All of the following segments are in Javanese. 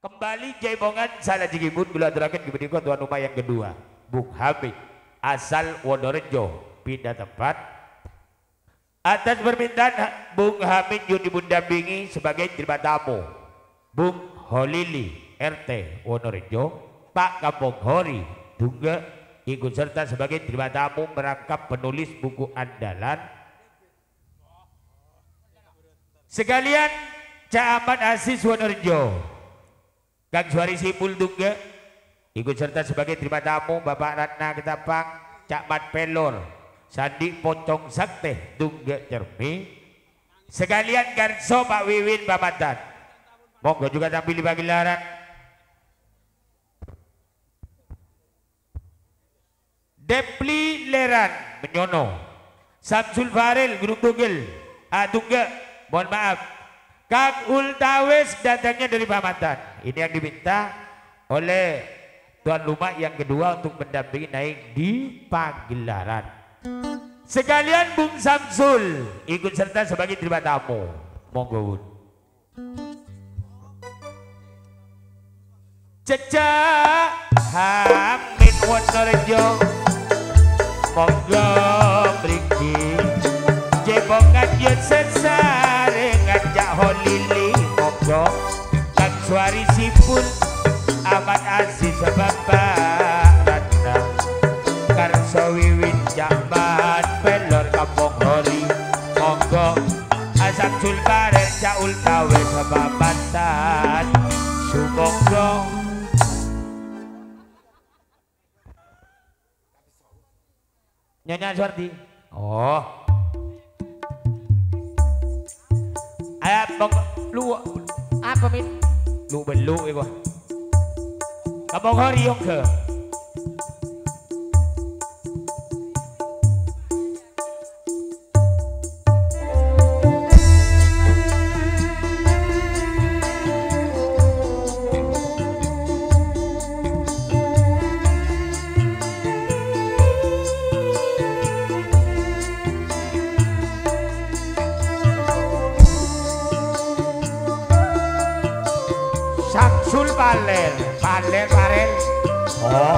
Kembali Jaibongan salah jigibun gula aturakeun kebenika tuan rumah yang kedua. Bung Hamid asal Wonorejo pindah tempat. Atas permintaan Bung Hamid yang didampingi sebagai terima tamu Bung Holili RT Wonorejo, Pak Kampung Hori Tungga ikut serta sebagai terima tamu merangkap penulis buku andalan. Sekalian Cak Ahmad Aziz Wonorejo, Kang Suari Sipul Tungga ikut serta sebagai terima tamu Bapak Ratna Ketapang, Cak Mat Pelor, Sandi Pocong Sakte Tungga Cermi. Sekalian Garso Pak Wiwin Pamatan, monggo juga tampil di pagelaran. Depli Leran Menyono, Samsul Farel Gunung Tugel Tungga, mohon maaf Kang Ultawes datangnya dari Pamatan. Ini yang diminta oleh tuan rumah yang kedua untuk mendampingi naik di pagelaran. Sekalian Bung Samsul ikut serta sebagai terima tamu. Monggo Bun. Cecak Hamid Wonorejo, monggo mriki Jaibongan yen sesare ngajak Holili, monggo Kang Suari Sipul, Ahmad Aziz Bapak Ratna, Karso Wiwin Jaman Pelor Kampung Hori, monggo Samsul Barel Caul Tawe Sababatan, sumonggo Nyonya Suarti. Oh, monggo lu apa min? Lu belu iku. Kampung Hori yok ke? Samsul Farel, Farel. Oh.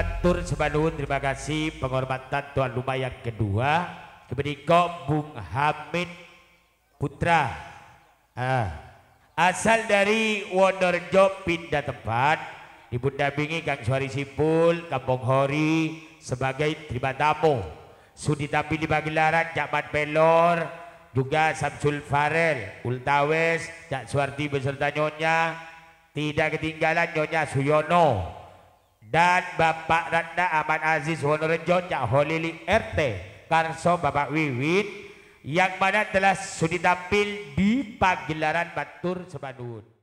matur sebanun, terima kasih penghormatan tuan rumah yang kedua kebenika Bung Hamid Putra, asal dari Wonorejo pindah tempat dipundampingi Kang Suari Sipul Kampung Hori sebagai terima tamu. Sudi tampil di pagelaran Cak Pelor, juga Samsul Farel, Ultawes, Cak Suwarti beserta Nyonya, tidak ketinggalan Nyonya Suyono dan Bapak Ratna Ahmad Aziz Wonorejo, Cak Holili RT Karso Bapak Wiwit yang mana telah sudi tampil di pagelaran Batur Sebanun.